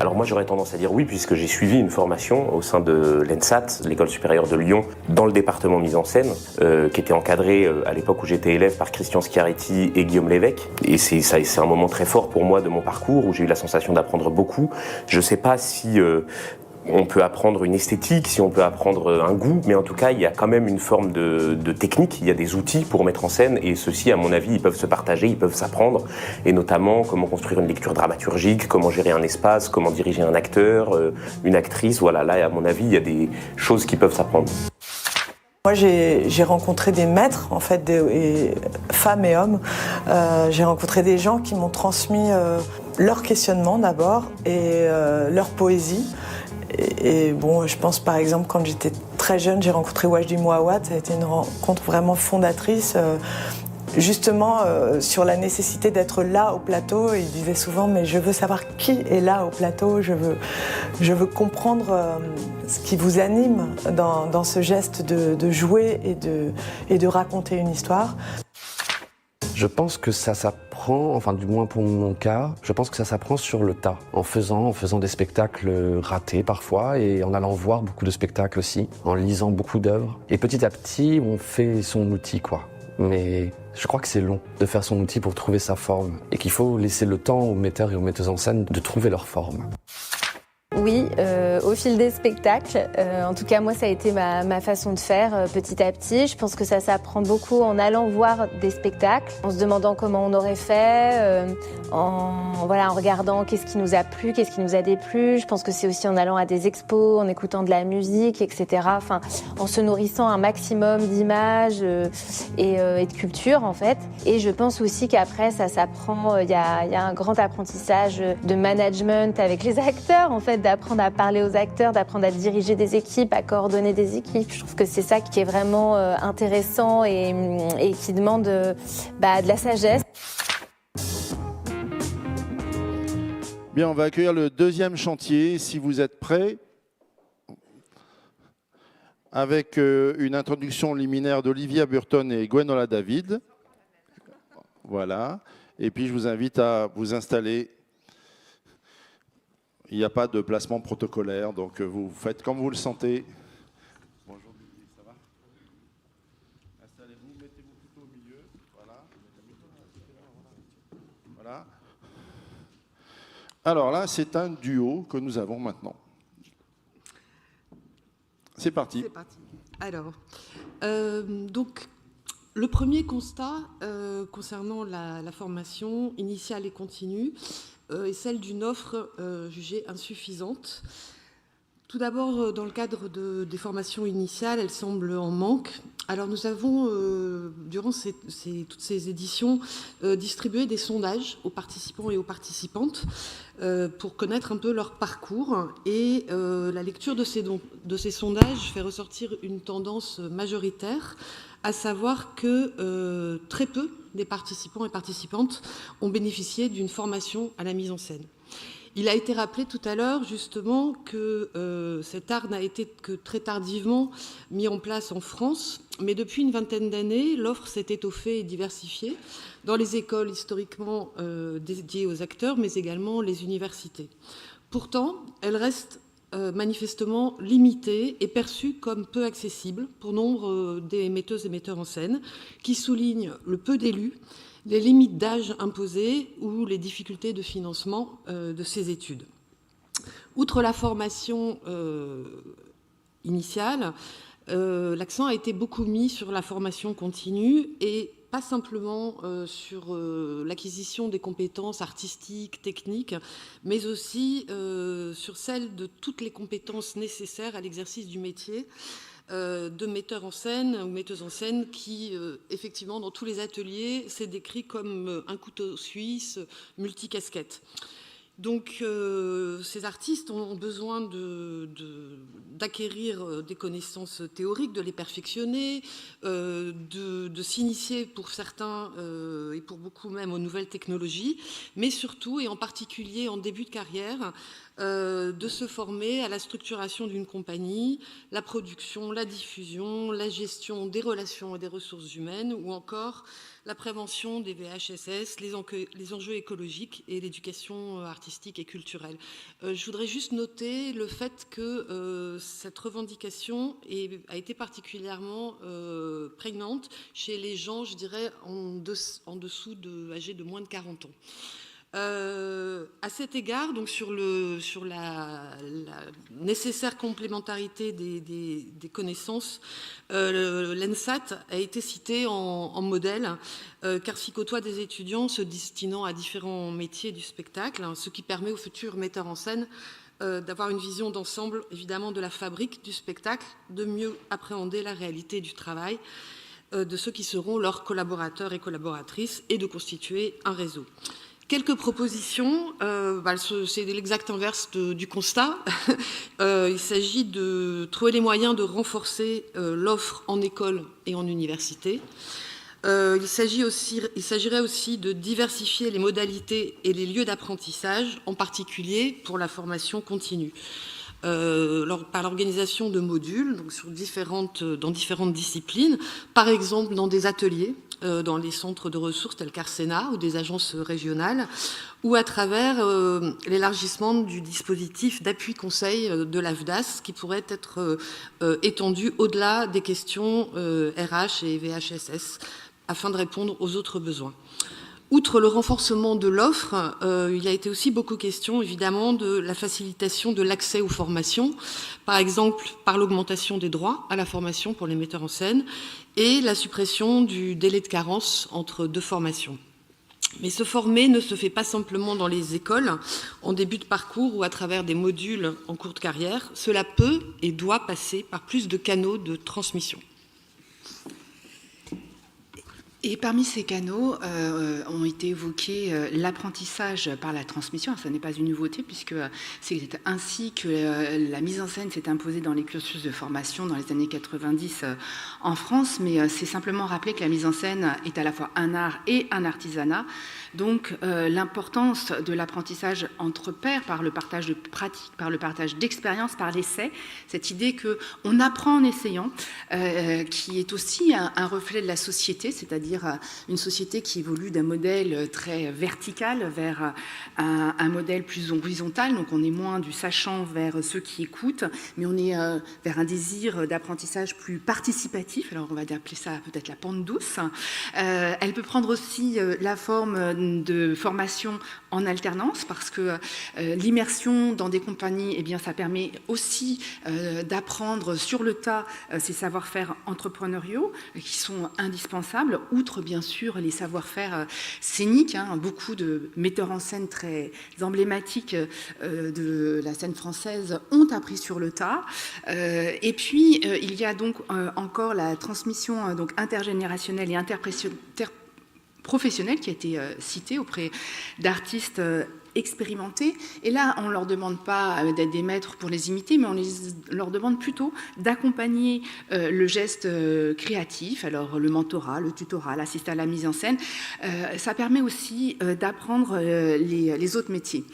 Alors moi j'aurais tendance à dire oui, puisque j'ai suivi une formation au sein de l'ENSAT, l'École supérieure de Lyon, dans le département mise en scène, qui était encadrée à l'époque où j'étais élève par Christian Schiaretti et Guillaume Lévesque. Et c'est un moment très fort pour moi de mon parcours, où j'ai eu la sensation d'apprendre beaucoup. Je sais pas si on peut apprendre une esthétique, si on peut apprendre un goût, mais en tout cas, il y a quand même une forme de technique, il y a des outils pour mettre en scène, et ceux-ci, à mon avis, ils peuvent se partager, ils peuvent s'apprendre, et notamment comment construire une lecture dramaturgique, comment gérer un espace, comment diriger un acteur, une actrice, voilà, là, à mon avis, il y a des choses qui peuvent s'apprendre. Moi, j'ai rencontré des maîtres, en fait, femmes et hommes. J'ai rencontré des gens qui m'ont transmis leur questionnement d'abord et leur poésie. Et bon, je pense par exemple quand j'étais très jeune, j'ai rencontré Wajdi Mouawad. Ça a été une rencontre vraiment fondatrice, justement sur la nécessité d'être là au plateau. Il disait souvent, mais je veux savoir qui est là au plateau. Je veux comprendre ce qui vous anime dans ce geste de jouer et de raconter une histoire. Je pense que ça s'apprend, enfin du moins pour mon cas, je pense que ça s'apprend sur le tas, en faisant des spectacles ratés parfois et en allant voir beaucoup de spectacles aussi, en lisant beaucoup d'œuvres. Et petit à petit, on fait son outil quoi. Mais je crois que c'est long de faire son outil pour trouver sa forme et qu'il faut laisser le temps aux metteurs et aux metteuses en scène de trouver leur forme. Oui, au fil des spectacles. En tout cas, moi, ça a été ma façon de faire petit à petit. Je pense que ça s'apprend beaucoup en allant voir des spectacles, en se demandant comment on aurait fait, en regardant qu'est-ce qui nous a plu, qu'est-ce qui nous a déplu. Je pense que c'est aussi en allant à des expos, en écoutant de la musique, etc. Enfin, en se nourrissant un maximum d'images et de culture, en fait. Et je pense aussi qu'après, ça s'apprend. Il y a un grand apprentissage de management avec les acteurs, en fait, d'apprendre à parler aux acteurs, d'apprendre à diriger des équipes, à coordonner des équipes. Je trouve que c'est ça qui est vraiment intéressant et qui demande de la sagesse. Bien, on va accueillir le deuxième chantier, si vous êtes prêts, avec une introduction liminaire d'Olivia Burton et Gwenola David. Voilà. Et puis, je vous invite à vous installer. Il n'y a pas de placement protocolaire, donc vous faites comme vous le sentez. Bonjour, ça va? Installez-vous, mettez-vous plutôt au milieu. Voilà. Voilà. Alors là, c'est un duo que nous avons maintenant. C'est parti. C'est parti. Alors, donc, le premier constat concernant la formation initiale et continue est celle d'une offre jugée insuffisante. Tout d'abord, dans le cadre des formations initiales, elles semblent en manque. Alors nous avons, durant toutes ces éditions, distribué des sondages aux participants et aux participantes pour connaître un peu leur parcours. Et la lecture de ces sondages fait ressortir une tendance majoritaire, à savoir que très peu des participants et participantes ont bénéficié d'une formation à la mise en scène. Il a été rappelé tout à l'heure justement que cet art n'a été que très tardivement mis en place en France, mais depuis une vingtaine d'années, l'offre s'est étoffée et diversifiée dans les écoles historiquement dédiées aux acteurs, mais également les universités. Pourtant, elle reste manifestement limitée et perçue comme peu accessible pour nombre des metteuses et metteurs en scène, qui soulignent le peu d'élus, les limites d'âge imposées ou les difficultés de financement de ces études. Outre la formation initiale, l'accent a été beaucoup mis sur la formation continue et pas simplement sur l'acquisition des compétences artistiques, techniques, mais aussi sur celle de toutes les compétences nécessaires à l'exercice du métier de metteur en scène ou metteuse en scène qui, effectivement, dans tous les ateliers, s'est décrit comme un couteau suisse multicasquette. Donc, ces artistes ont besoin d'acquérir des connaissances théoriques, de les perfectionner, de s'initier pour certains et pour beaucoup même aux nouvelles technologies, mais surtout et en particulier en début de carrière, de se former à la structuration d'une compagnie, la production, la diffusion, la gestion des relations et des ressources humaines, ou encore la prévention des VHSS, les enjeux écologiques et l'éducation artistique et culturelle. Je voudrais juste noter le fait que cette revendication a été particulièrement prégnante chez les gens, je dirais, âgés de moins de 40 ans. À cet égard, donc sur la nécessaire complémentarité des connaissances, l'ENSAT a été cité en modèle, car s'y côtoient des étudiants se destinant à différents métiers du spectacle, ce qui permet aux futurs metteurs en scène d'avoir une vision d'ensemble, évidemment, de la fabrique du spectacle, de mieux appréhender la réalité du travail de ceux qui seront leurs collaborateurs et collaboratrices et de constituer un réseau. Quelques propositions, c'est l'exact inverse du constat. Il s'agit de trouver les moyens de renforcer l'offre en école et en université. Il s'agirait aussi de diversifier les modalités et les lieux d'apprentissage, en particulier pour la formation continue. Par l'organisation de modules donc dans différentes disciplines, par exemple dans des ateliers, dans les centres de ressources tels qu'Arsena ou des agences régionales, ou à travers l'élargissement du dispositif d'appui conseil de l'AFDAS qui pourrait être étendu au-delà des questions RH et VHSS afin de répondre aux autres besoins. Outre le renforcement de l'offre, il a été aussi beaucoup question, évidemment, de la facilitation de l'accès aux formations, par exemple par l'augmentation des droits à la formation pour les metteurs en scène et la suppression du délai de carence entre deux formations. Mais se former ne se fait pas simplement dans les écoles, en début de parcours ou à travers des modules en cours de carrière. Cela peut et doit passer par plus de canaux de transmission. Et parmi ces canaux ont été évoqués l'apprentissage par la transmission. Ce n'est pas une nouveauté puisque c'est ainsi que la mise en scène s'est imposée dans les cursus de formation dans les années 90 en France, mais c'est simplement rappeler que la mise en scène est à la fois un art et un artisanat. Donc l'importance de l'apprentissage entre pairs par le partage de pratiques, par le partage d'expériences, par l'essai, cette idée qu'on apprend en essayant, qui est aussi un reflet de la société, c'est-à-dire une société qui évolue d'un modèle très vertical vers un modèle plus horizontal. Donc on est moins du sachant vers ceux qui écoutent, mais on est vers un désir d'apprentissage plus participatif. Alors on va appeler ça peut-être la pente douce. Elle peut prendre aussi la forme de formation en alternance parce que l'immersion dans des compagnies, eh bien, ça permet aussi d'apprendre sur le tas ces savoir-faire entrepreneuriaux qui sont indispensables, outre bien sûr les savoir-faire scéniques. Beaucoup de metteurs en scène très emblématiques de la scène française ont appris sur le tas. Et puis il y a donc encore la transmission donc intergénérationnelle et professionnelle qui a été citée auprès d'artistes expérimentés. Et là, on ne leur demande pas d'être des maîtres pour les imiter, mais on leur demande plutôt d'accompagner le geste créatif, alors le mentorat, le tutorat, l'assistant à la mise en scène. Ça permet aussi d'apprendre les autres métiers.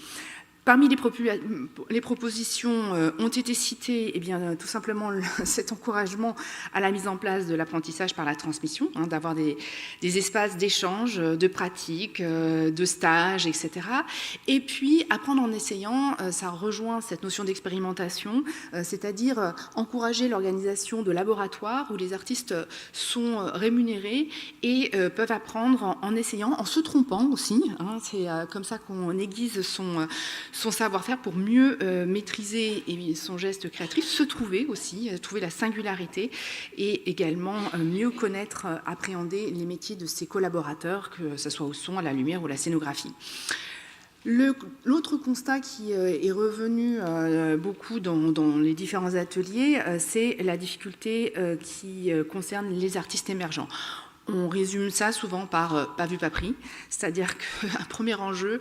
Parmi les propositions ont été citées, eh bien, tout simplement cet encouragement à la mise en place de l'apprentissage par la transmission, d'avoir des espaces d'échange, de pratique, de stage, etc. Et puis, apprendre en essayant, ça rejoint cette notion d'expérimentation, c'est-à-dire encourager l'organisation de laboratoires où les artistes sont rémunérés et peuvent apprendre en essayant, en se trompant aussi. C'est comme ça qu'on aiguise son savoir-faire pour mieux maîtriser son geste créatif, se trouver aussi, trouver la singularité et également mieux connaître, appréhender les métiers de ses collaborateurs, que ce soit au son, à la lumière ou à la scénographie. L'autre constat qui est revenu beaucoup dans les différents ateliers, c'est la difficulté qui concerne les artistes émergents. On résume ça souvent par pas vu, pas pris. C'est-à-dire qu'un premier enjeu,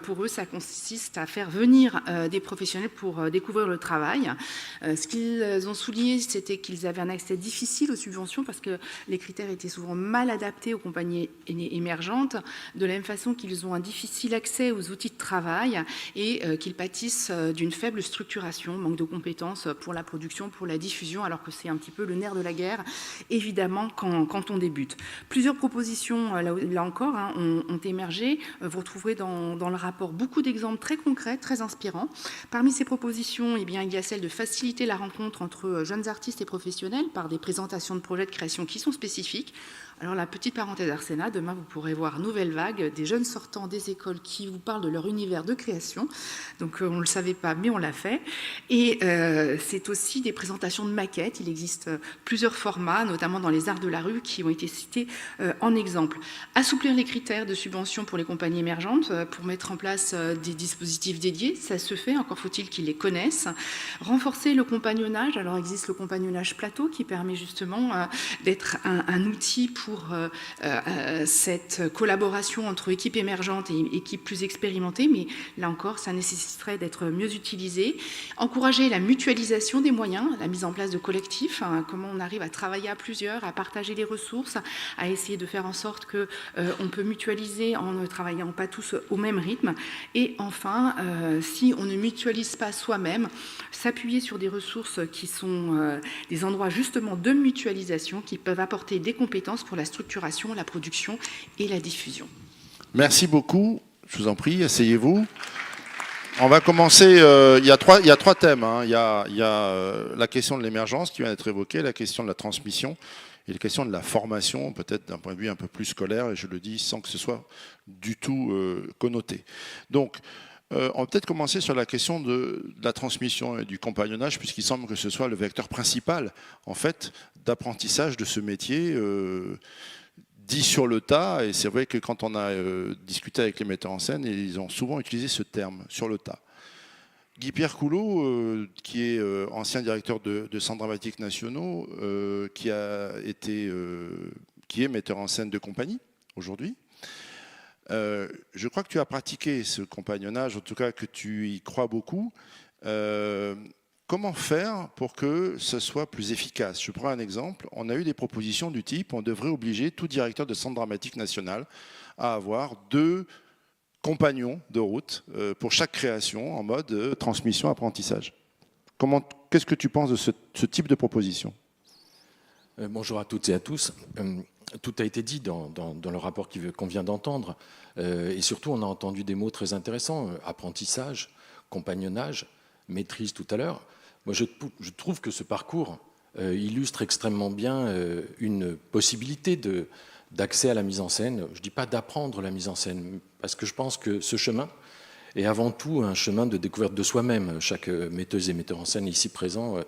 pour eux, ça consiste à faire venir des professionnels pour découvrir le travail. Ce qu'ils ont souligné, c'était qu'ils avaient un accès difficile aux subventions parce que les critères étaient souvent mal adaptés aux compagnies émergentes, de la même façon qu'ils ont un difficile accès aux outils de travail et qu'ils pâtissent d'une faible structuration, manque de compétences pour la production, pour la diffusion, alors que c'est un petit peu le nerf de la guerre, évidemment, quand on débute. Plusieurs propositions, là encore, hein, ont émergé. Vous retrouverez dans le rapport beaucoup d'exemples très concrets, très inspirants. Parmi ces propositions, eh bien, il y a celle de faciliter la rencontre entre jeunes artistes et professionnels par des présentations de projets de création qui sont spécifiques. Alors la petite parenthèse Arsena, demain vous pourrez voir Nouvelle Vague, des jeunes sortants des écoles qui vous parlent de leur univers de création. Donc on ne le savait pas, mais on l'a fait. Et c'est aussi des présentations de maquettes. Il existe plusieurs formats, notamment dans les arts de la rue, qui ont été cités en exemple. Assouplir les critères de subvention pour les compagnies émergentes, pour mettre en place des dispositifs dédiés, ça se fait, encore faut-il qu'ils les connaissent. Renforcer le compagnonnage, alors existe le compagnonnage plateau qui permet justement d'être un outil pour cette collaboration entre équipes émergentes et équipes plus expérimentées, mais là encore, ça nécessiterait d'être mieux utilisé. Encourager la mutualisation des moyens, la mise en place de collectifs, hein, comment on arrive à travailler à plusieurs, à partager les ressources, à essayer de faire en sorte qu'on peut mutualiser en ne travaillant pas tous au même rythme. Et enfin, si on ne mutualise pas soi-même, s'appuyer sur des ressources qui sont des endroits justement de mutualisation qui peuvent apporter des compétences pour la structuration, la production et la diffusion. Merci beaucoup. Je vous en prie, asseyez-vous. On va commencer. Il y a trois thèmes. Hein. Il y a la question de l'émergence qui vient d'être évoquée, la question de la transmission et la question de la formation, peut-être d'un point de vue un peu plus scolaire, et je le dis sans que ce soit du tout connoté. Donc, on va peut-être commencer sur la question de la transmission et du compagnonnage, puisqu'il semble que ce soit le vecteur principal, en fait, d'apprentissage de ce métier dit sur le tas. Et c'est vrai que quand on a discuté avec les metteurs en scène, ils ont souvent utilisé ce terme, sur le tas. Guy-Pierre Coulot, qui est ancien directeur de centres dramatiques nationaux, qui est metteur en scène de compagnie aujourd'hui. Je crois que tu as pratiqué ce compagnonnage, en tout cas que tu y crois beaucoup. Comment faire pour que ce soit plus efficace? Je prends un exemple. On a eu des propositions du type, on devrait obliger tout directeur de centre dramatique national à avoir 2 compagnons de route pour chaque création en mode transmission-apprentissage. Qu'est-ce que tu penses de ce type de proposition? Bonjour à toutes et à tous. Tout a été dit dans le rapport qu'on vient d'entendre. Et surtout, on a entendu des mots très intéressants. Apprentissage, compagnonnage, maîtrise tout à l'heure. Moi, je trouve que ce parcours illustre extrêmement bien une possibilité d'accès à la mise en scène. Je ne dis pas d'apprendre la mise en scène, parce que je pense que ce chemin est avant tout un chemin de découverte de soi-même. Chaque metteuse et metteur en scène ici présent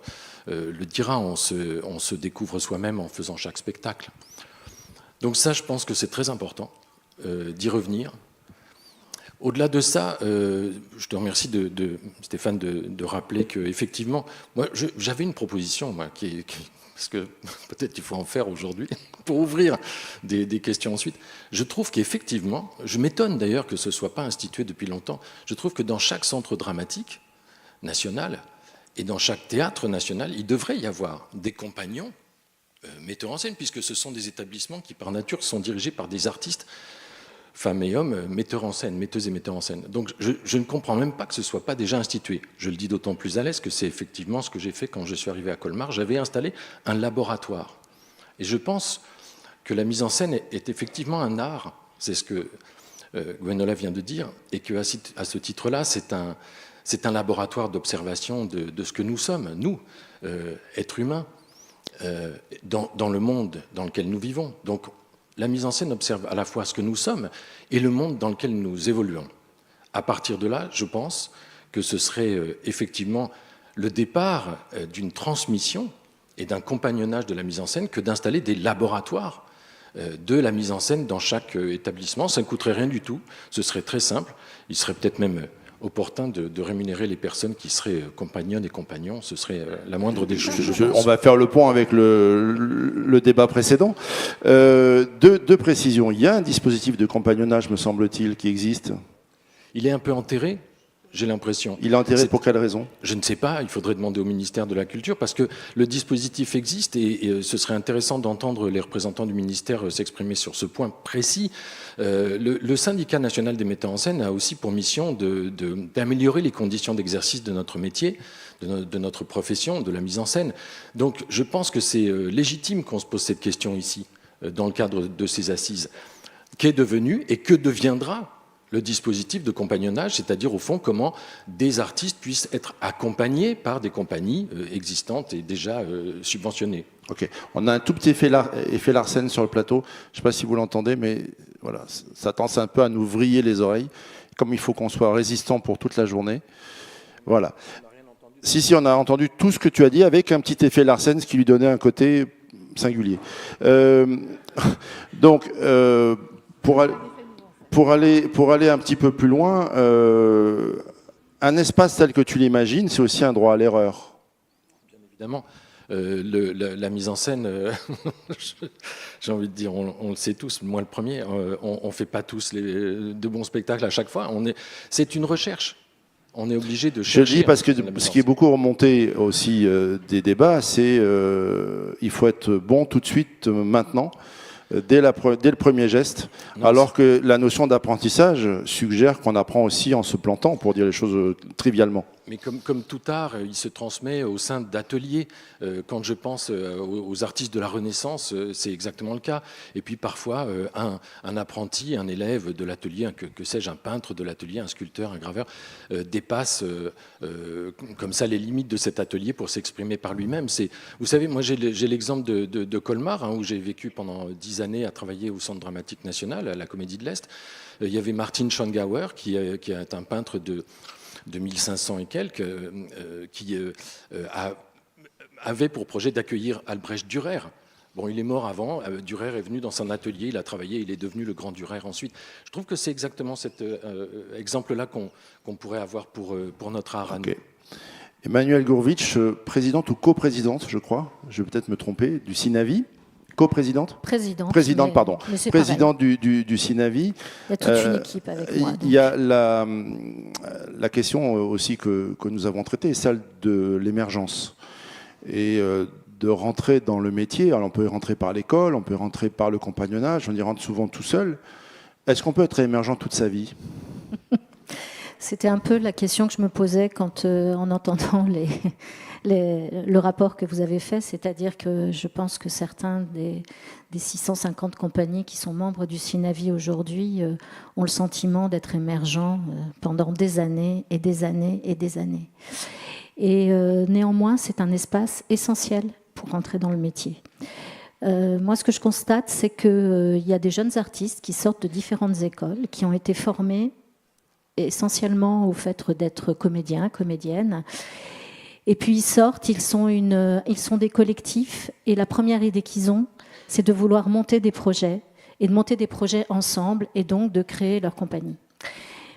le dira, on se découvre soi-même en faisant chaque spectacle. Donc ça, je pense que c'est très important d'y revenir. Au-delà de ça, je te remercie Stéphane de rappeler qu'effectivement, moi j'avais une proposition, moi, parce que peut-être il faut en faire aujourd'hui, pour ouvrir des questions ensuite. Je trouve qu'effectivement, je m'étonne d'ailleurs que ce ne soit pas institué depuis longtemps, je trouve que dans chaque centre dramatique national et dans chaque théâtre national, il devrait y avoir des compagnons metteurs en scène, puisque ce sont des établissements qui, par nature, sont dirigés par des artistes, femmes et hommes, metteurs en scène, metteuses et metteurs en scène. Donc je ne comprends même pas que ce ne soit pas déjà institué. Je le dis d'autant plus à l'aise que c'est effectivement ce que j'ai fait quand je suis arrivé à Colmar. J'avais installé un laboratoire. Et je pense que la mise en scène est effectivement un art. C'est ce que Gwenola vient de dire, et qu'à ce titre-là, c'est un laboratoire d'observation de ce que nous sommes, nous, êtres humains, dans le monde dans lequel nous vivons. Donc, la mise en scène observe à la fois ce que nous sommes et le monde dans lequel nous évoluons. À partir de là, je pense que ce serait effectivement le départ d'une transmission et d'un compagnonnage de la mise en scène que d'installer des laboratoires de la mise en scène dans chaque établissement. Ça ne coûterait rien du tout, ce serait très simple. Il serait peut-être même opportun de rémunérer les personnes qui seraient compagnonnes et compagnons. Ce serait la moindre des choses. On va faire le pont avec le débat précédent. Deux précisions. Il y a un dispositif de compagnonnage, me semble-t-il, qui existe. Il est un peu enterré, j'ai l'impression. Il est enterré pour quelle raison? Je ne sais pas, il faudrait demander au ministère de la Culture, parce que le dispositif existe et ce serait intéressant d'entendre les représentants du ministère s'exprimer sur ce point précis. Le syndicat national des metteurs en scène a aussi pour mission d'améliorer les conditions d'exercice de notre métier, de notre profession, de la mise en scène. Donc je pense que c'est légitime qu'on se pose cette question ici. dans le cadre de ces assises, qu'est devenu et que deviendra le dispositif de compagnonnage, c'est-à-dire au fond comment des artistes puissent être accompagnés par des compagnies existantes et déjà subventionnées. Ok, on a un tout petit effet Larsen sur le plateau, je ne sais pas si vous l'entendez, mais voilà, ça tend un peu à nous vriller les oreilles, comme il faut qu'on soit résistant pour toute la journée. Voilà. Si, on a entendu tout ce que tu as dit avec un petit effet Larsen, ce qui lui donnait un côté singulier. Donc, pour aller un petit peu plus loin, un espace tel que tu l'imagines, c'est aussi un droit à l'erreur. Bien évidemment. La mise en scène, j'ai envie de dire, on le sait tous, moi le premier, on ne fait pas tous de bons spectacles à chaque fois. C'est une recherche. On est obligé de chercher. Je le dis parce que ce qui est beaucoup remonté aussi des débats, c'est il faut être bon tout de suite, maintenant, dès le premier geste, alors que la notion d'apprentissage suggère qu'on apprend aussi en se plantant, pour dire les choses trivialement. Mais comme tout art, il se transmet au sein d'ateliers. Quand je pense aux artistes de la Renaissance, c'est exactement le cas. Et puis parfois, un apprenti, un élève de l'atelier, que sais-je, un peintre de l'atelier, un sculpteur, un graveur, dépasse comme ça les limites de cet atelier pour s'exprimer par lui-même. Vous savez, moi j'ai l'exemple de Colmar, où j'ai vécu pendant 10 années à travailler au Centre dramatique national, à la Comédie de l'Est. Il y avait Martin Schongauer, qui est un peintre de 1500 et quelques, qui avait pour projet d'accueillir Albrecht Dürer. Bon, il est mort avant, Dürer est venu dans son atelier, il a travaillé, il est devenu le grand Dürer ensuite. Je trouve que c'est exactement cet exemple-là qu'on pourrait avoir pour notre art à nous. Emmanuelle Gourvitch, présidente ou coprésidente, je crois, je vais peut-être me tromper, du CINAVI. Co-présidente ? Présidente, pardon. Présidente du CINAVI. Il y a toute une équipe avec moi. Il y a la question aussi que nous avons traitée, celle de l'émergence. Et de rentrer dans le métier. Alors on peut y rentrer par l'école, on peut y rentrer par le compagnonnage, on y rentre souvent tout seul. Est-ce qu'on peut être émergent toute sa vie ? C'était un peu la question que je me posais quand, en entendant le rapport que vous avez fait, c'est-à-dire que je pense que certains des 650 compagnies qui sont membres du CINAVI aujourd'hui ont le sentiment d'être émergents pendant des années et des années et des années. Et néanmoins, c'est un espace essentiel pour rentrer dans le métier. Moi, ce que je constate, c'est qu'il y a des jeunes artistes qui sortent de différentes écoles, qui ont été formés essentiellement au fait d'être comédiens, comédiennes. Et puis ils sortent, ils sont des collectifs, et la première idée qu'ils ont, c'est de vouloir monter des projets, et de monter des projets ensemble, et donc de créer leur compagnie.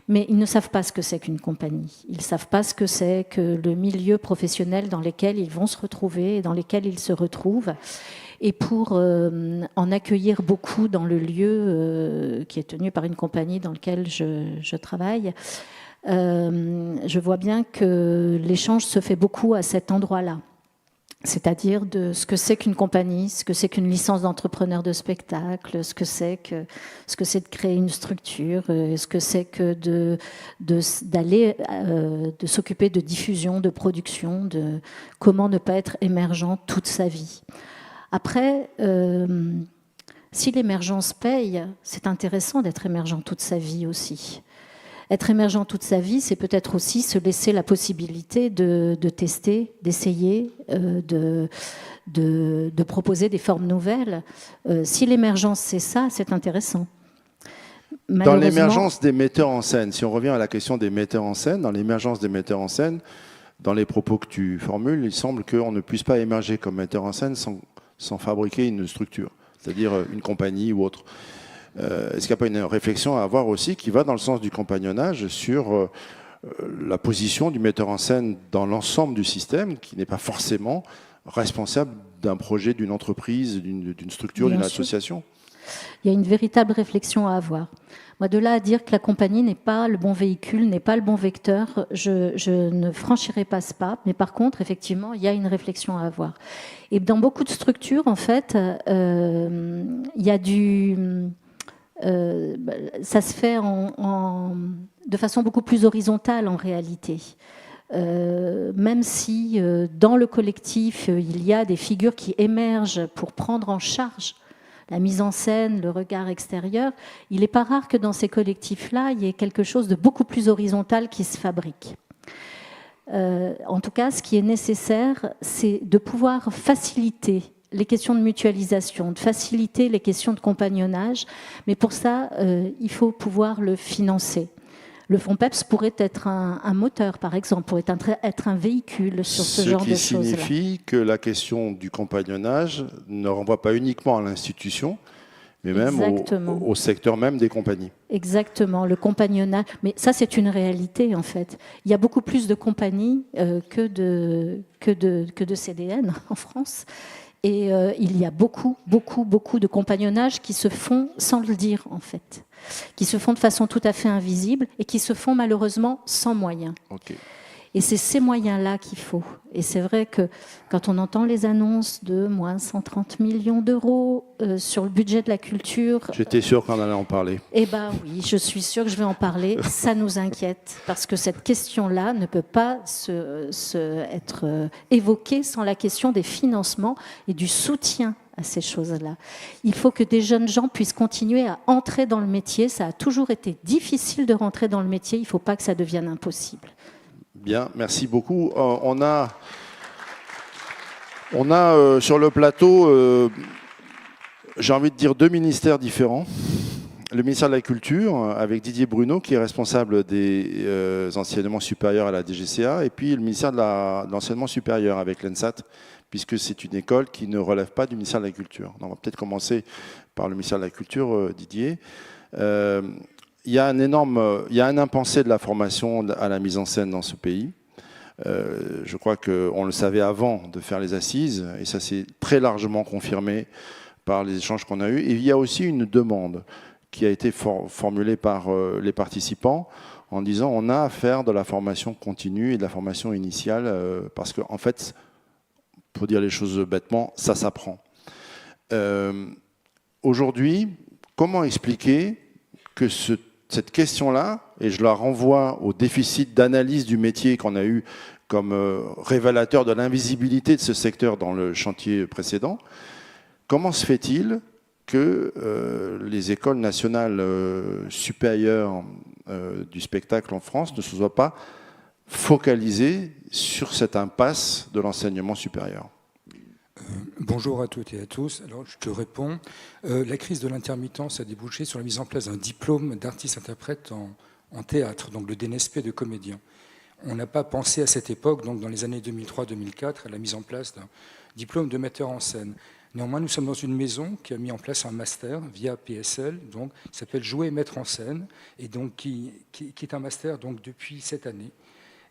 Mais ils ne savent pas ce que c'est qu'une compagnie. Ils ne savent pas ce que c'est que le milieu professionnel dans lequel ils vont se retrouver, et dans lequel ils se retrouvent. Et pour en accueillir beaucoup dans le lieu qui est tenu par une compagnie dans laquelle je travaille, je vois bien que l'échange se fait beaucoup à cet endroit-là. C'est-à-dire de ce que c'est qu'une compagnie, ce que c'est qu'une licence d'entrepreneur de spectacle, ce que c'est de créer une structure, ce que c'est que de s'occuper de diffusion, de production, de comment ne pas être émergent toute sa vie. Après, si l'émergence paye, c'est intéressant d'être émergent toute sa vie aussi. Être émergent toute sa vie, c'est peut-être aussi se laisser la possibilité de tester, d'essayer, de proposer des formes nouvelles. Si l'émergence, c'est ça, c'est intéressant. Dans l'émergence des metteurs en scène, si on revient à la question des metteurs en scène, dans l'émergence des metteurs en scène, dans les propos que tu formules, il semble qu'on ne puisse pas émerger comme metteur en scène sans fabriquer une structure, c'est-à-dire une compagnie ou autre. Est-ce qu'il n'y a pas une réflexion à avoir aussi qui va dans le sens du compagnonnage sur la position du metteur en scène dans l'ensemble du système, qui n'est pas forcément responsable d'un projet, d'une entreprise, d'une structure, d'une association ? Il y a une véritable réflexion à avoir. Moi, de là à dire que la compagnie n'est pas le bon véhicule, n'est pas le bon vecteur, je ne franchirai pas ce pas. Mais par contre, effectivement, il y a une réflexion à avoir. Et dans beaucoup de structures, en fait, il y a ça se fait de façon beaucoup plus horizontale en réalité. Même si dans le collectif, il y a des figures qui émergent pour prendre en charge la mise en scène, le regard extérieur, il n'est pas rare que dans ces collectifs-là, il y ait quelque chose de beaucoup plus horizontal qui se fabrique. En tout cas, ce qui est nécessaire, c'est de pouvoir faciliter les questions de mutualisation, de faciliter les questions de compagnonnage, mais pour ça, il faut pouvoir le financer. Le fonds PEPS pourrait être un moteur, par exemple, pourrait être un véhicule sur ce genre de choses-là. Ce qui signifie que la question du compagnonnage ne renvoie pas uniquement à l'institution, mais même au secteur même des compagnies. Exactement, le compagnonnage. Mais ça, c'est une réalité, en fait. Il y a beaucoup plus de compagnies que de CDN en France. Et il y a beaucoup de compagnonnages qui se font sans le dire, en fait. Qui se font de façon tout à fait invisible et qui se font malheureusement sans moyens. Okay. Et c'est ces moyens-là qu'il faut. Et c'est vrai que quand on entend les annonces de moins 130 millions d'euros sur le budget de la culture... J'étais sûr qu'on allait en parler. Eh bien oui, je suis sûre que je vais en parler. Ça nous inquiète, parce que cette question-là ne peut pas être évoquée sans la question des financements et du soutien à ces choses-là. Il faut que des jeunes gens puissent continuer à entrer dans le métier. Ça a toujours été difficile de rentrer dans le métier. Il ne faut pas que ça devienne impossible. Bien, merci beaucoup. On a sur le plateau, j'ai envie de dire, 2 ministères différents. Le ministère de la Culture, avec Didier Bruno, qui est responsable des enseignements supérieurs à la DGCA, et puis le ministère de l'enseignement supérieur, avec l'ENSAT, puisque c'est une école qui ne relève pas du ministère de la Culture. Donc, on va peut-être commencer par le ministère de la Culture, Didier. Il y a un impensé de la formation à la mise en scène dans ce pays. Je crois qu'on le savait avant de faire les assises, et ça s'est très largement confirmé par les échanges qu'on a eus. Et il y a aussi une demande qui a été formulée par les participants en disant on a à faire de la formation continue et de la formation initiale, parce qu'en fait, pour dire les choses bêtement, ça s'apprend. Aujourd'hui, comment expliquer que cette question-là, et je la renvoie au déficit d'analyse du métier qu'on a eu comme révélateur de l'invisibilité de ce secteur dans le chantier précédent, comment se fait-il que les écoles nationales supérieures du spectacle en France ne se soient pas focalisées sur cette impasse de l'enseignement supérieur? Bonjour à toutes et à tous. Alors, je te réponds. La crise de l'intermittence a débouché sur la mise en place d'un diplôme d'artiste-interprète en théâtre, donc le DNSP de comédien. On n'a pas pensé à cette époque, donc dans les années 2003-2004, à la mise en place d'un diplôme de metteur en scène. Néanmoins, nous sommes dans une maison qui a mis en place un master via PSL, donc qui s'appelle Jouer et mettre en scène, et donc qui est un master donc depuis cette année.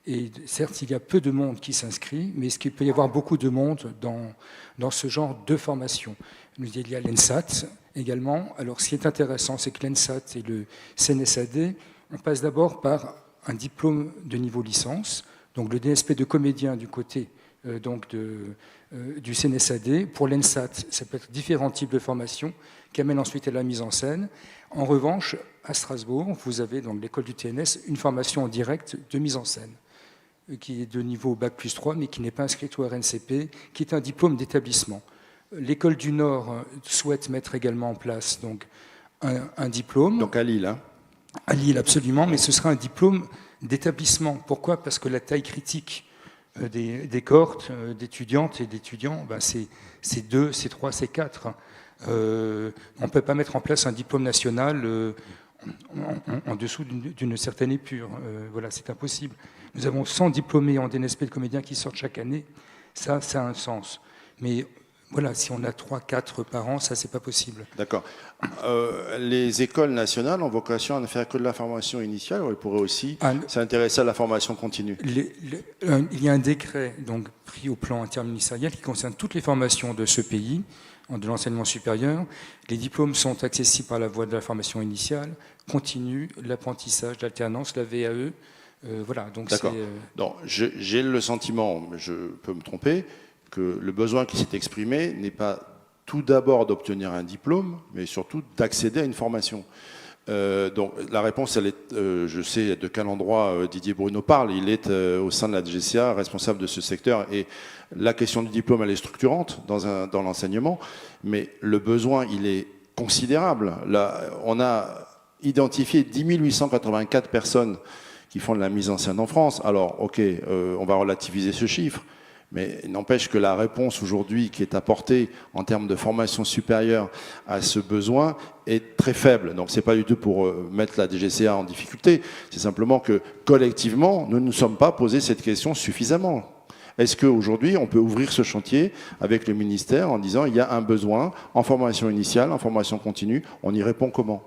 Et certes, il y a peu de monde qui s'inscrit, mais il peut y avoir beaucoup de monde dans ce genre de formation. Il y a l'ENSAT également. Alors, ce qui est intéressant, c'est que l'ENSAT et le CNSAD, on passe d'abord par un diplôme de niveau licence, donc le DSP de comédien du côté du CNSAD. Pour l'ENSAT, ça peut être différents types de formations qui amènent ensuite à la mise en scène. En revanche, à Strasbourg, vous avez dans l'école du TNS une formation en direct de mise en scène, qui est de niveau Bac+3, mais qui n'est pas inscrite au RNCP, qui est un diplôme d'établissement. L'école du Nord souhaite mettre également en place donc, un diplôme. Donc à Lille, hein? À Lille, absolument, mais ce sera un diplôme d'établissement. Pourquoi? Parce que la taille critique des cohortes d'étudiantes et d'étudiants, c'est 2, c'est 3, c'est 4. On ne peut pas mettre en place un diplôme national en dessous d'une certaine épure. Voilà, c'est impossible. Nous avons 100 diplômés en DNSP de comédiens qui sortent chaque année. Ça a un sens. Mais voilà, si on a 3-4 par an, ça, c'est pas possible. D'accord. Les écoles nationales ont vocation à ne faire que de la formation initiale, ou elles pourraient aussi s'intéresser à la formation continue? Il y a un décret donc, pris au plan interministériel qui concerne toutes les formations de ce pays, de l'enseignement supérieur. Les diplômes sont accessibles par la voie de la formation initiale, continue, l'apprentissage, l'alternance, la VAE. Voilà, donc d'accord. Donc, j'ai le sentiment, je peux me tromper, que le besoin qui s'est exprimé n'est pas tout d'abord d'obtenir un diplôme, mais surtout d'accéder à une formation. Donc la réponse, elle est, je sais de quel endroit Didier Bruno parle. Il est au sein de la DGCA, responsable de ce secteur. Et la question du diplôme, elle est structurante dans l'enseignement. Mais le besoin, il est considérable. Là, on a identifié 10 884 personnes qui font de la mise en scène en France. Alors, ok, on va relativiser ce chiffre. Mais il n'empêche que la réponse aujourd'hui qui est apportée en termes de formation supérieure à ce besoin est très faible. Donc c'est pas du tout pour mettre la DGCA en difficulté, c'est simplement que collectivement, nous ne nous sommes pas posé cette question suffisamment. Est-ce qu'aujourd'hui, on peut ouvrir ce chantier avec le ministère en disant il y a un besoin en formation initiale, en formation continue, on y répond comment ?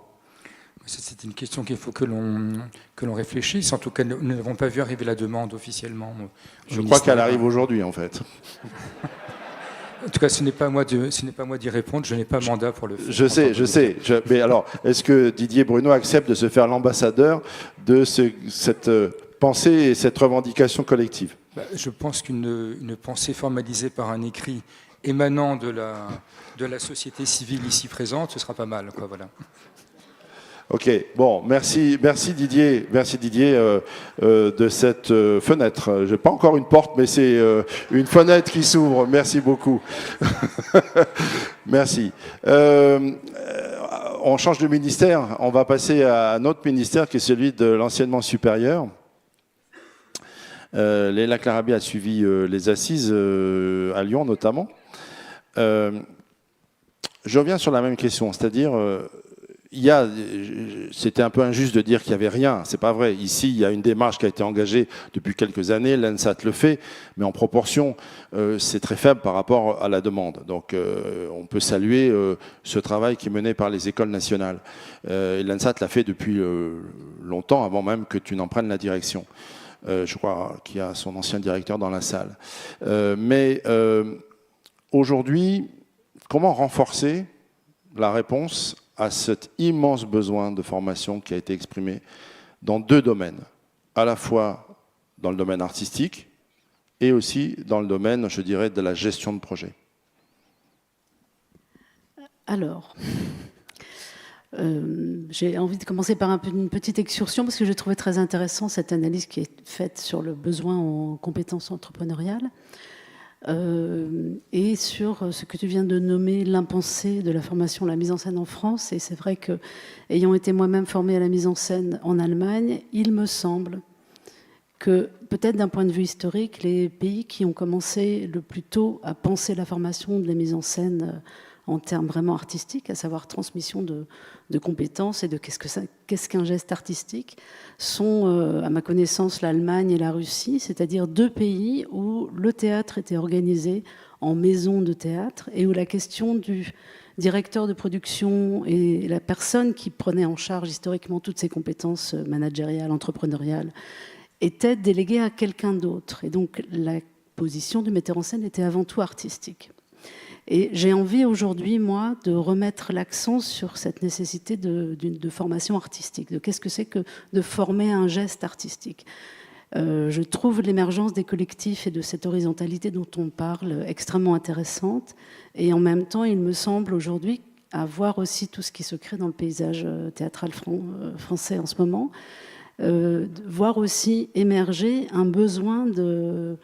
C'est une question qu'il faut que l'on réfléchisse. En tout cas, nous n'avons pas vu arriver la demande officiellement. Je crois qu'elle arrive aujourd'hui, en fait. En tout cas, ce n'est pas à moi d'y répondre. Je n'ai pas mandat pour le faire. Je sais. Mais alors, est-ce que Didier Bruno accepte de se faire l'ambassadeur de cette pensée et cette revendication collective ? Je pense qu'une pensée formalisée par un écrit émanant de la société civile ici présente, ce sera pas mal, quoi, voilà. Ok, bon, merci Didier, de cette fenêtre. J'ai pas encore une porte, mais c'est une fenêtre qui s'ouvre. Merci beaucoup. Merci. On change de ministère. On va passer à un autre ministère qui est celui de l'enseignement supérieur. Leïla Clarabi a suivi les assises à Lyon notamment. Je reviens sur la même question, c'est-à-dire c'était un peu injuste de dire qu'il n'y avait rien, c'est pas vrai. Ici, il y a une démarche qui a été engagée depuis quelques années, l'ENSAT le fait, mais en proportion, c'est très faible par rapport à la demande. Donc, on peut saluer ce travail qui est mené par les écoles nationales. Et l'ENSAT l'a fait depuis longtemps, avant même que tu n'en prennes la direction. Je crois qu'il y a son ancien directeur dans la salle. Mais aujourd'hui, comment renforcer la réponse à cet immense besoin de formation qui a été exprimé dans deux domaines, à la fois dans le domaine artistique et aussi dans le domaine, je dirais, de la gestion de projet. Alors, j'ai envie de commencer par une petite excursion parce que j'ai trouvé très intéressant cette analyse qui est faite sur le besoin en compétences entrepreneuriales. Et sur ce que tu viens de nommer l'impensé de la formation, la mise en scène en France. Et c'est vrai que, ayant été moi-même formée à la mise en scène en Allemagne, il me semble que, peut-être d'un point de vue historique, les pays qui ont commencé le plus tôt à penser la formation de la mise en scène en termes vraiment artistiques, à savoir transmission de compétences et de qu'est-ce qu'un geste artistique, sont, à ma connaissance, l'Allemagne et la Russie, c'est-à-dire deux pays où le théâtre était organisé en maison de théâtre et où la question du directeur de production et la personne qui prenait en charge historiquement toutes ces compétences managériales, entrepreneuriales, était déléguée à quelqu'un d'autre. Et donc la position du metteur en scène était avant tout artistique. Et j'ai envie aujourd'hui, moi, de remettre l'accent sur cette nécessité de formation artistique, de qu'est-ce que c'est que de former un geste artistique. Je trouve l'émergence des collectifs et de cette horizontalité dont on parle extrêmement intéressante. Et en même temps, il me semble aujourd'hui, à voir aussi tout ce qui se crée dans le paysage théâtral français en ce moment, voir aussi émerger un besoin de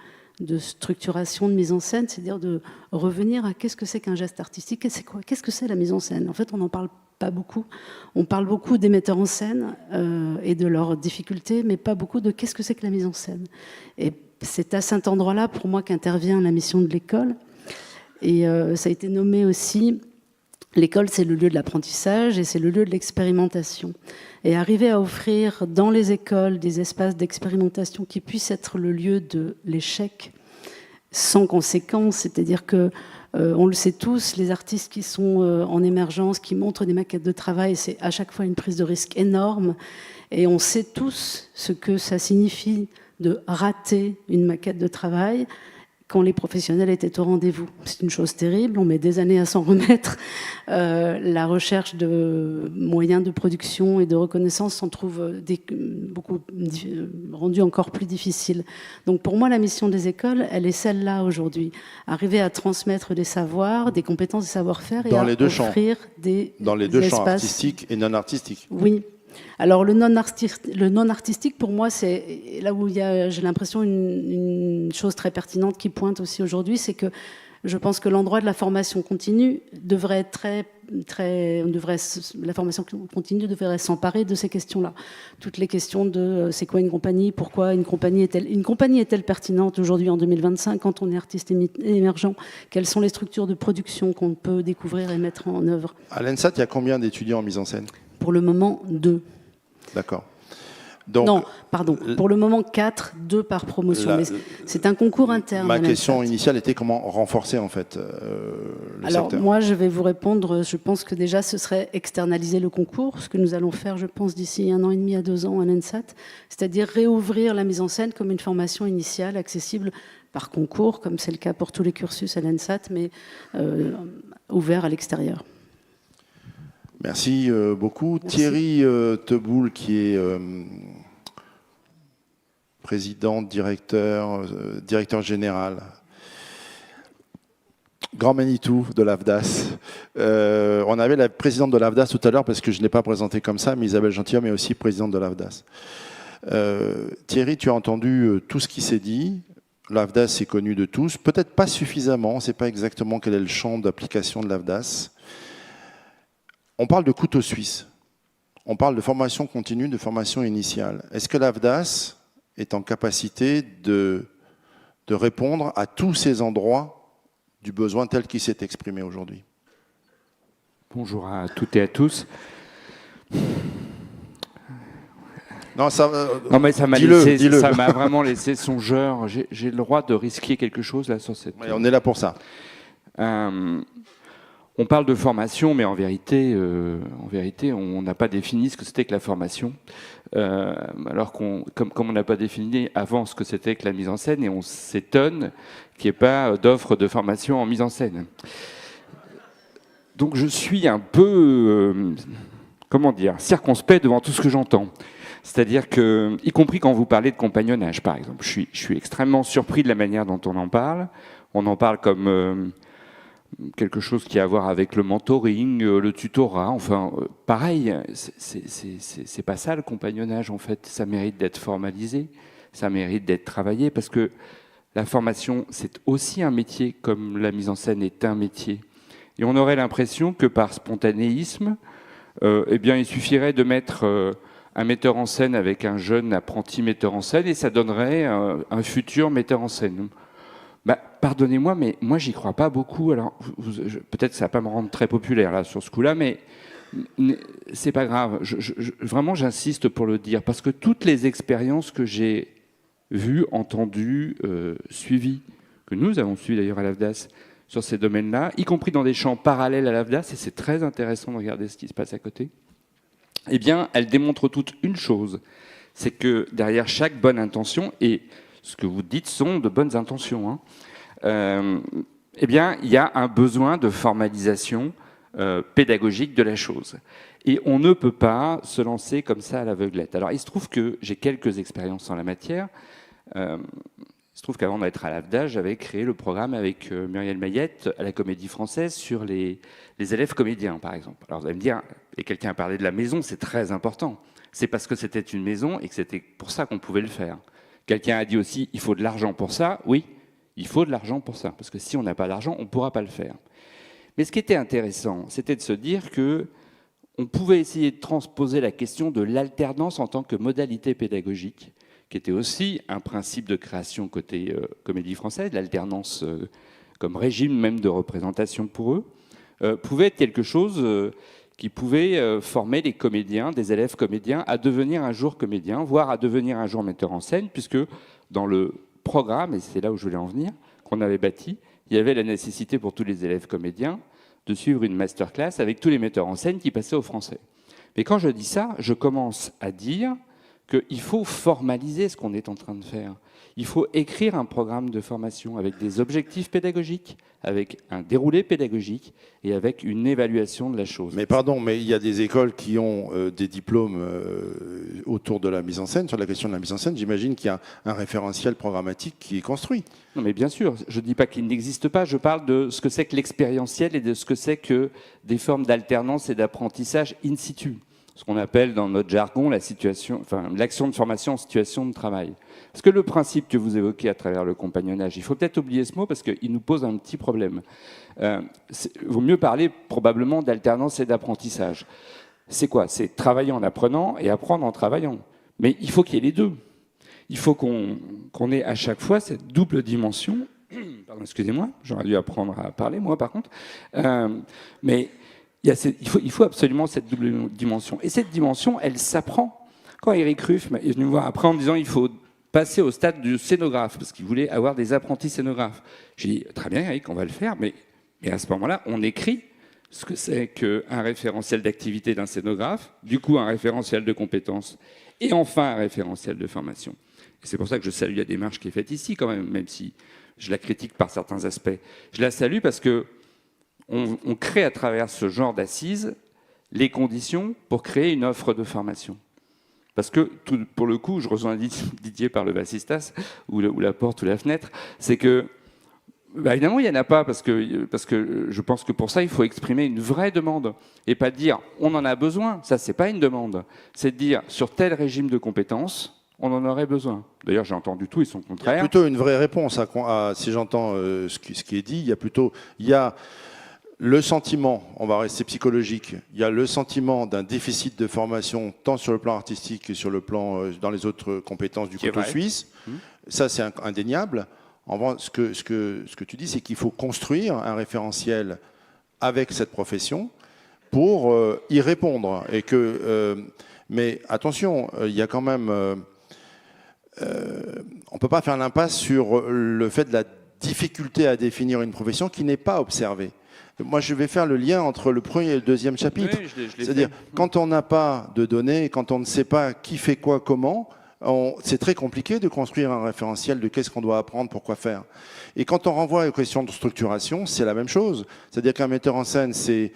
structuration, de mise en scène, c'est-à-dire de revenir à qu'est-ce que c'est qu'un geste artistique, qu'est-ce que c'est la mise en scène. En fait, on n'en parle pas beaucoup. On parle beaucoup des metteurs en scène et de leurs difficultés, mais pas beaucoup de qu'est-ce que c'est que la mise en scène. Et c'est à cet endroit-là, pour moi, qu'intervient la mission de l'école. Et ça a été nommé aussi, l'école, c'est le lieu de l'apprentissage et c'est le lieu de l'expérimentation. Et arriver à offrir dans les écoles des espaces d'expérimentation qui puissent être le lieu de l'échec sans conséquence, c'est-à-dire que, on le sait tous, les artistes qui sont en émergence, qui montrent des maquettes de travail, c'est à chaque fois une prise de risque énorme. Et on sait tous ce que ça signifie de rater une maquette de travail, quand les professionnels étaient au rendez-vous. C'est une chose terrible, on met des années à s'en remettre. La recherche de moyens de production et de reconnaissance s'en trouve beaucoup rendue encore plus difficile. Donc pour moi, la mission des écoles, elle est celle-là aujourd'hui. Arriver à transmettre des savoirs, des compétences, des savoir-faire et à offrir des Dans les deux champs, espaces artistiques et non artistiques. Oui. Alors le non-artistique, pour moi, c'est là où il y a, j'ai l'impression, une chose très pertinente qui pointe aussi aujourd'hui, c'est que je pense que l'endroit de la formation continue devrait être la formation continue devrait s'emparer de ces questions-là. Toutes les questions de c'est quoi une compagnie, pourquoi une compagnie est-elle pertinente aujourd'hui en 2025 quand on est artiste émergent, quelles sont les structures de production qu'on peut découvrir et mettre en œuvre. À l'ENSAT, il y a combien d'étudiants en mise en scène? Pour le moment, 2. D'accord. Donc, non, pardon. Pour le moment, 4, 2 par promotion. Mais c'est un concours interne. Ma question initiale était comment renforcer en fait le Alors secteur. moi, je vais vous répondre. Je pense que déjà, ce serait externaliser le concours, ce que nous allons faire, je pense, d'ici 1 an et demi à 2 ans à l'ENSAT, c'est-à-dire réouvrir la mise en scène comme une formation initiale accessible par concours, comme c'est le cas pour tous les cursus à l'ENSAT, mais ouvert à l'extérieur. Merci beaucoup. Merci. Thierry Teboul, qui est président, directeur général, Grand Manitou de l'AFDAS. On avait la présidente de l'AFDAS tout à l'heure, parce que je ne l'ai pas présentée comme ça, mais Isabelle Gentilhomme est aussi présidente de l'AFDAS. Thierry, tu as entendu tout ce qui s'est dit. L'AFDAS est connu de tous, peut-être pas suffisamment, on ne sait pas exactement quel est le champ d'application de l'AFDAS. On parle de couteau suisse, on parle de formation continue, de formation initiale. Est-ce que l'AFDAS est en capacité de répondre à tous ces endroits du besoin tel qu'il s'est exprimé aujourd'hui? Bonjour à toutes et à tous. Non, non mais ça m'a vraiment laissé songeur. J'ai le droit de risquer quelque chose là sur cette. Oui, on est là pour ça. On parle de formation, mais en vérité, on n'a pas défini ce que c'était que la formation, alors comme on n'a pas défini avant ce que c'était que la mise en scène, et on s'étonne qu'il n'y ait pas d'offre de formation en mise en scène. Donc je suis un peu, circonspect devant tout ce que j'entends. C'est-à-dire que, y compris quand vous parlez de compagnonnage, par exemple, je suis extrêmement surpris de la manière dont on en parle. On en parle comme quelque chose qui a à voir avec le mentoring, le tutorat, enfin, pareil, c'est pas ça le compagnonnage en fait, ça mérite d'être formalisé, ça mérite d'être travaillé, parce que la formation, c'est aussi un métier, comme la mise en scène est un métier. Et on aurait l'impression que par spontanéisme, eh bien, il suffirait de mettre un metteur en scène avec un jeune apprenti metteur en scène, et ça donnerait un futur metteur en scène. Bah, pardonnez-moi, mais moi, j'y crois pas beaucoup. Alors, peut-être que ça va pas me rendre très populaire là sur ce coup-là, mais c'est pas grave. Vraiment, j'insiste pour le dire, parce que toutes les expériences que j'ai vues, entendues, suivies, que nous avons suivies d'ailleurs à l'AFDAS sur ces domaines-là, y compris dans des champs parallèles à l'AFDAS, et c'est très intéressant de regarder ce qui se passe à côté, eh bien, elles démontrent toutes une chose, c'est que derrière chaque bonne intention, et ce que vous dites sont de bonnes intentions, eh bien, il y a un besoin de formalisation pédagogique de la chose. Et on ne peut pas se lancer comme ça à l'aveuglette. Alors, il se trouve que j'ai quelques expériences en la matière. Il se trouve qu'avant d'être à l'AFDAS, j'avais créé le programme avec Muriel Mayette à la Comédie Française sur les élèves comédiens, par exemple. Alors, vous allez me dire, et quelqu'un a parlé de la maison, c'est très important. C'est parce que c'était une maison et que c'était pour ça qu'on pouvait le faire. Quelqu'un a dit aussi, il faut de l'argent pour ça. Oui, il faut de l'argent pour ça, parce que si on n'a pas d'argent, on ne pourra pas le faire. Mais ce qui était intéressant, c'était de se dire qu'on pouvait essayer de transposer la question de l'alternance en tant que modalité pédagogique, qui était aussi un principe de création côté Comédie Française, l'alternance comme régime même de représentation pour eux, pouvait être quelque chose qui pouvait former les comédiens, des élèves comédiens, à devenir un jour comédiens, voire à devenir un jour metteur en scène, puisque dans le programme, et c'est là où je voulais en venir, qu'on avait bâti, il y avait la nécessité pour tous les élèves comédiens de suivre une masterclass avec tous les metteurs en scène qui passaient au français. Mais quand je dis ça, je commence à dire qu'il faut formaliser ce qu'on est en train de faire. Il faut écrire un programme de formation avec des objectifs pédagogiques, avec un déroulé pédagogique et avec une évaluation de la chose. Mais pardon, mais il y a des écoles qui ont des diplômes autour de la mise en scène, sur la question de la mise en scène. J'imagine qu'il y a un référentiel programmatique qui est construit. Non, mais bien sûr, je ne dis pas qu'il n'existe pas, je parle de ce que c'est que l'expérientiel et de ce que c'est que des formes d'alternance et d'apprentissage in situ. Ce qu'on appelle dans notre jargon l'action de formation en situation de travail. Parce que le principe que vous évoquez à travers le compagnonnage, il faut peut-être oublier ce mot parce qu'il nous pose un petit problème. Il vaut mieux parler probablement d'alternance et d'apprentissage. C'est quoi? C'est travailler en apprenant et apprendre en travaillant. Mais il faut qu'il y ait les deux. Il faut qu'on ait à chaque fois cette double dimension. Pardon, excusez-moi, j'aurais dû apprendre à parler, moi, par contre. Mais il faut absolument cette double dimension. Et cette dimension, elle s'apprend. Quand Eric Ruff est venu me voir après en me disant il faut passer au stade du scénographe, parce qu'il voulait avoir des apprentis scénographes. J'ai dit, très bien Eric, on va le faire, mais à ce moment-là, on écrit ce que c'est qu'un référentiel d'activité d'un scénographe, du coup un référentiel de compétences, et enfin un référentiel de formation. Et c'est pour ça que je salue la démarche qui est faite ici, quand même si je la critique par certains aspects. Je la salue parce que on crée à travers ce genre d'assises les conditions pour créer une offre de formation. Parce que, pour le coup, je rejoins Didier par le vasistas, ou la porte ou la fenêtre, c'est que, évidemment, il n'y en a pas, parce que je pense que pour ça, il faut exprimer une vraie demande, et pas dire « on en a besoin », ça, c'est pas une demande. C'est de dire « sur tel régime de compétences, on en aurait besoin ». D'ailleurs, j'ai entendu tout et son contraire. Il y a plutôt une vraie réponse, si j'entends ce qui est dit, il y a le sentiment, on va rester psychologique, il y a le sentiment d'un déficit de formation tant sur le plan artistique que sur le plan dans les autres compétences du couteau suisse. Ça, c'est indéniable. En revanche, ce que tu dis, c'est qu'il faut construire un référentiel avec cette profession pour y répondre. Mais attention, il y a quand même... on ne peut pas faire l'impasse sur le fait de la difficulté à définir une profession qui n'est pas observée. Moi, je vais faire le lien entre le premier et le deuxième chapitre. Oui, c'est-à-dire, quand on n'a pas de données, quand on ne sait pas qui fait quoi, comment, c'est très compliqué de construire un référentiel de qu'est-ce qu'on doit apprendre, pourquoi faire. Et quand on renvoie aux questions de structuration, c'est la même chose. C'est-à-dire qu'un metteur en scène, c'est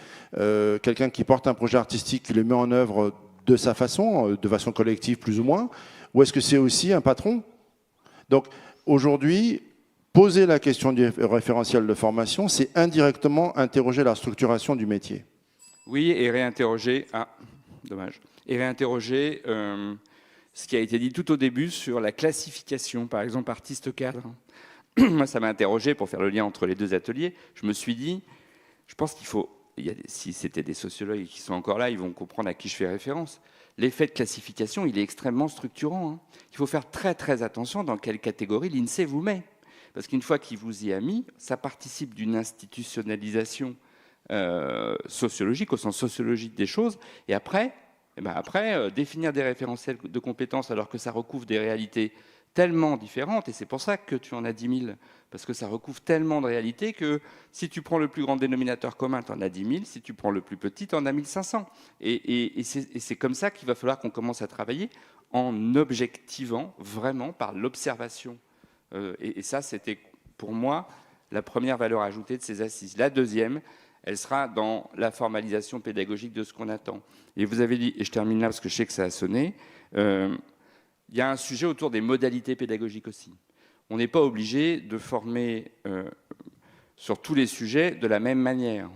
quelqu'un qui porte un projet artistique, qui le met en œuvre de sa façon, de façon collective plus ou moins, ou est-ce que c'est aussi un patron? Donc, aujourd'hui, poser la question du référentiel de formation, c'est indirectement interroger la structuration du métier. Oui, et réinterroger... Ah, dommage. Et réinterroger ce qui a été dit tout au début sur la classification, par exemple, artiste-cadre. Moi, ça m'a interrogé pour faire le lien entre les deux ateliers. Je me suis dit, je pense qu'il faut... Si c'était des sociologues qui sont encore là, ils vont comprendre à qui je fais référence. L'effet de classification, il est extrêmement structurant. Il faut faire très, très attention dans quelle catégorie l'INSEE vous met. Parce qu'une fois qu'il vous y a mis, ça participe d'une institutionnalisation sociologique, au sens sociologique des choses. Et après, définir des référentiels de compétences alors que ça recouvre des réalités tellement différentes, et c'est pour ça que tu en as 10 000, parce que ça recouvre tellement de réalités que si tu prends le plus grand dénominateur commun, tu en as 10 000, si tu prends le plus petit, tu en as 1500. Et c'est comme ça qu'il va falloir qu'on commence à travailler en objectivant vraiment par l'observation. Et ça, c'était pour moi la première valeur ajoutée de ces assises. La deuxième, elle sera dans la formalisation pédagogique de ce qu'on attend. Et vous avez dit, et je termine là parce que je sais que ça a sonné, il y a un sujet autour des modalités pédagogiques aussi. On n'est pas obligé de former sur tous les sujets de la même manière,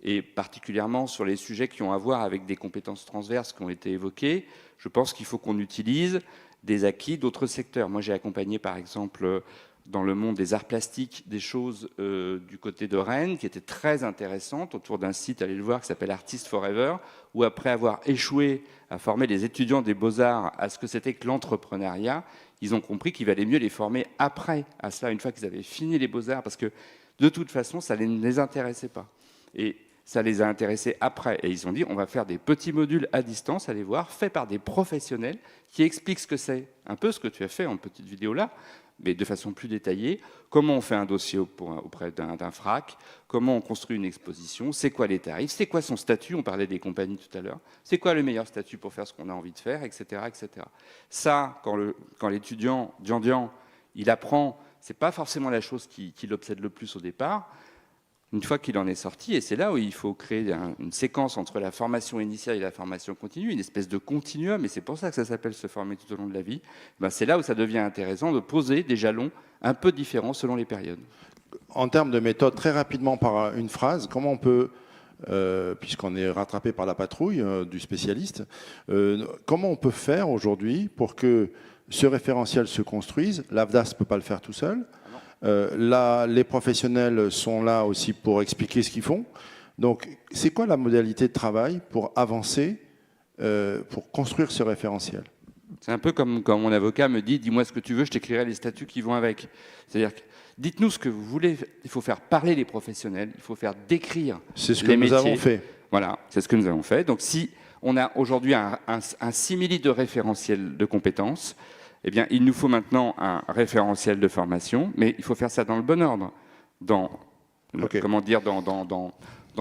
et particulièrement sur les sujets qui ont à voir avec des compétences transverses qui ont été évoquées. Je pense qu'il faut qu'on utilise des acquis d'autres secteurs. Moi, j'ai accompagné, par exemple, dans le monde des arts plastiques, des choses du côté de Rennes qui étaient très intéressantes autour d'un site, allez le voir, qui s'appelle Artist Forever, où après avoir échoué à former les étudiants des Beaux-Arts à ce que c'était que l'entrepreneuriat, ils ont compris qu'il valait mieux les former après à cela, une fois qu'ils avaient fini les Beaux-Arts, parce que de toute façon, ça ne les intéressait pas. Et Ça les a intéressés après. Et ils ont dit, on va faire des petits modules à distance, allez voir, faits par des professionnels qui expliquent ce que c'est. Un peu ce que tu as fait en petite vidéo là, mais de façon plus détaillée. Comment on fait un dossier auprès d'un FRAC, comment on construit une exposition, c'est quoi les tarifs, c'est quoi son statut, on parlait des compagnies tout à l'heure, c'est quoi le meilleur statut pour faire ce qu'on a envie de faire, etc. etc. Ça, quand l'étudiant, Dian, il apprend, c'est pas forcément la chose qui l'obsède le plus au départ. Une fois qu'il en est sorti, et c'est là où il faut créer une séquence entre la formation initiale et la formation continue, une espèce de continuum, et c'est pour ça que ça s'appelle se former tout au long de la vie, c'est là où ça devient intéressant de poser des jalons un peu différents selon les périodes. En termes de méthode, très rapidement par une phrase, comment on peut, puisqu'on est rattrapé par la patrouille du spécialiste, comment on peut faire aujourd'hui pour que ce référentiel se construise? L'AFDAS ne peut pas le faire tout seul. Là, les professionnels sont là aussi pour expliquer ce qu'ils font. Donc, c'est quoi la modalité de travail pour avancer, pour construire ce référentiel? C'est un peu comme quand mon avocat me dit « dis-moi ce que tu veux, je t'écrirai les statuts qui vont avec ». C'est-à-dire que dites-nous ce que vous voulez, il faut faire parler les professionnels, il faut faire décrire les métiers. C'est ce que nous avons fait. Voilà, c'est ce que nous avons fait. Donc si on a aujourd'hui un simili de référentiel de compétences, eh bien, il nous faut maintenant un référentiel de formation, mais il faut faire ça dans le bon ordre. Dans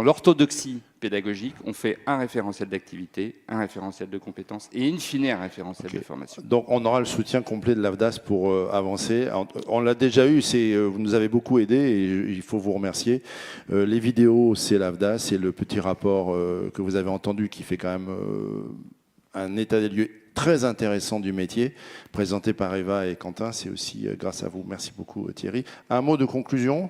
l'orthodoxie pédagogique, on fait un référentiel d'activité, un référentiel de compétences et in fine un référentiel de formation. Donc on aura le soutien complet de l'AFDAS pour avancer. On l'a déjà eu, vous nous avez beaucoup aidé et il faut vous remercier. Les vidéos, c'est l'AFDAS, c'est le petit rapport que vous avez entendu qui fait quand même un état des lieux très intéressant du métier, présenté par Eva et Quentin. C'est aussi grâce à vous. Merci beaucoup Thierry. Un mot de conclusion?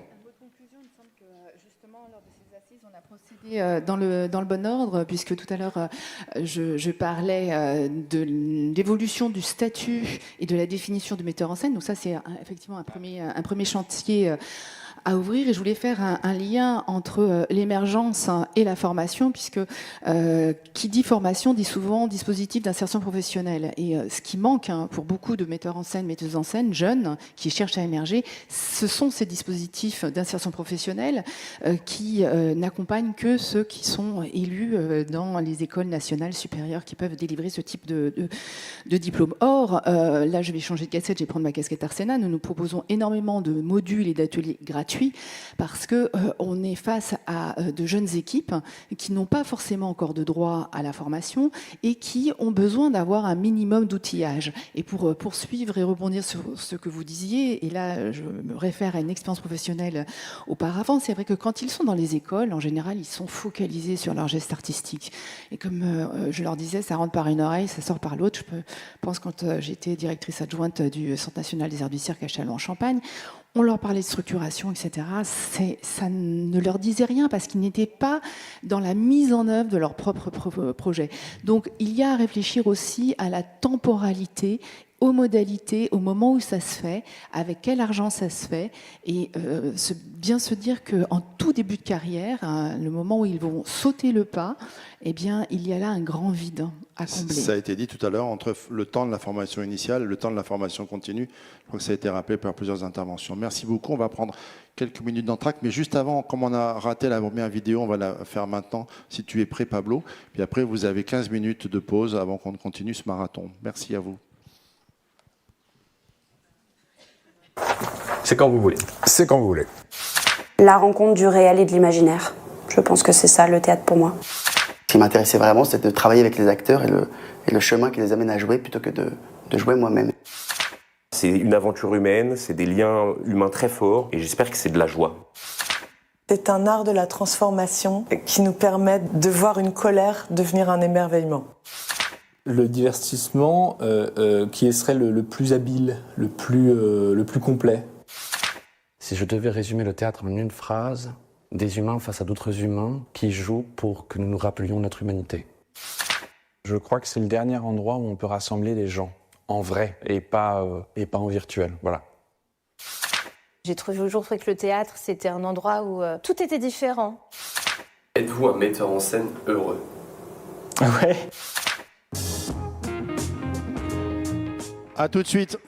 Dans le bon ordre, puisque tout à l'heure je parlais de l'évolution du statut et de la définition du metteur en scène. Donc ça, c'est effectivement un premier chantier à ouvrir, et je voulais faire un lien entre l'émergence et la formation, puisque qui dit formation dit souvent dispositif d'insertion professionnelle. Et ce qui manque pour beaucoup de metteurs en scène, metteuses en scène jeunes qui cherchent à émerger, ce sont ces dispositifs d'insertion professionnelle qui n'accompagnent que ceux qui sont élus dans les écoles nationales supérieures qui peuvent délivrer ce type de diplôme. Or, là je vais changer de casquette, je vais prendre ma casquette Arsena. Nous proposons énormément de modules et d'ateliers gratuits parce que on est face à de jeunes équipes qui n'ont pas forcément encore de droit à la formation et qui ont besoin d'avoir un minimum d'outillage. Et pour poursuivre et rebondir sur ce que vous disiez, et là je me réfère à une expérience professionnelle auparavant, c'est vrai que quand ils sont dans les écoles, en général, ils sont focalisés sur leur geste artistique. Et comme je leur disais, ça rentre par une oreille, ça sort par l'autre. Je pense quand j'étais directrice adjointe du Centre national des arts du cirque à Châlons-en-Champagne, on leur parlait de structuration, etc. Ça ne leur disait rien parce qu'ils n'étaient pas dans la mise en œuvre de leur propre projet. Donc, il y a à réfléchir aussi à la temporalité, aux modalités, au moment où ça se fait, avec quel argent ça se fait, et bien se dire qu'en tout début de carrière, le moment où ils vont sauter le pas, eh bien, il y a là un grand vide à combler. Ça a été dit tout à l'heure, entre le temps de la formation initiale et le temps de la formation continue. Je crois que ça a été rappelé par plusieurs interventions. Merci beaucoup. On va prendre quelques minutes d'entracte, mais juste avant, comme on a raté la première vidéo, on va la faire maintenant, si tu es prêt, Pablo. Puis après, vous avez 15 minutes de pause avant qu'on continue ce marathon. Merci à vous. C'est quand vous voulez. C'est quand vous voulez. La rencontre du réel et de l'imaginaire. Je pense que c'est ça le théâtre pour moi. Ce qui m'intéressait vraiment, c'était de travailler avec les acteurs et le chemin qui les amène à jouer plutôt que de jouer moi-même. C'est une aventure humaine, c'est des liens humains très forts et j'espère que c'est de la joie. C'est un art de la transformation qui nous permet de voir une colère devenir un émerveillement. Le divertissement qui serait le plus habile, le plus complet. Si je devais résumer le théâtre en une phrase, des humains face à d'autres humains qui jouent pour que nous nous rappelions notre humanité. Je crois que c'est le dernier endroit où on peut rassembler les gens, en vrai, et pas en virtuel. Voilà. J'ai toujours trouvé que le théâtre, c'était un endroit où tout était différent. Êtes-vous un metteur en scène heureux? Ouais. À tout de suite.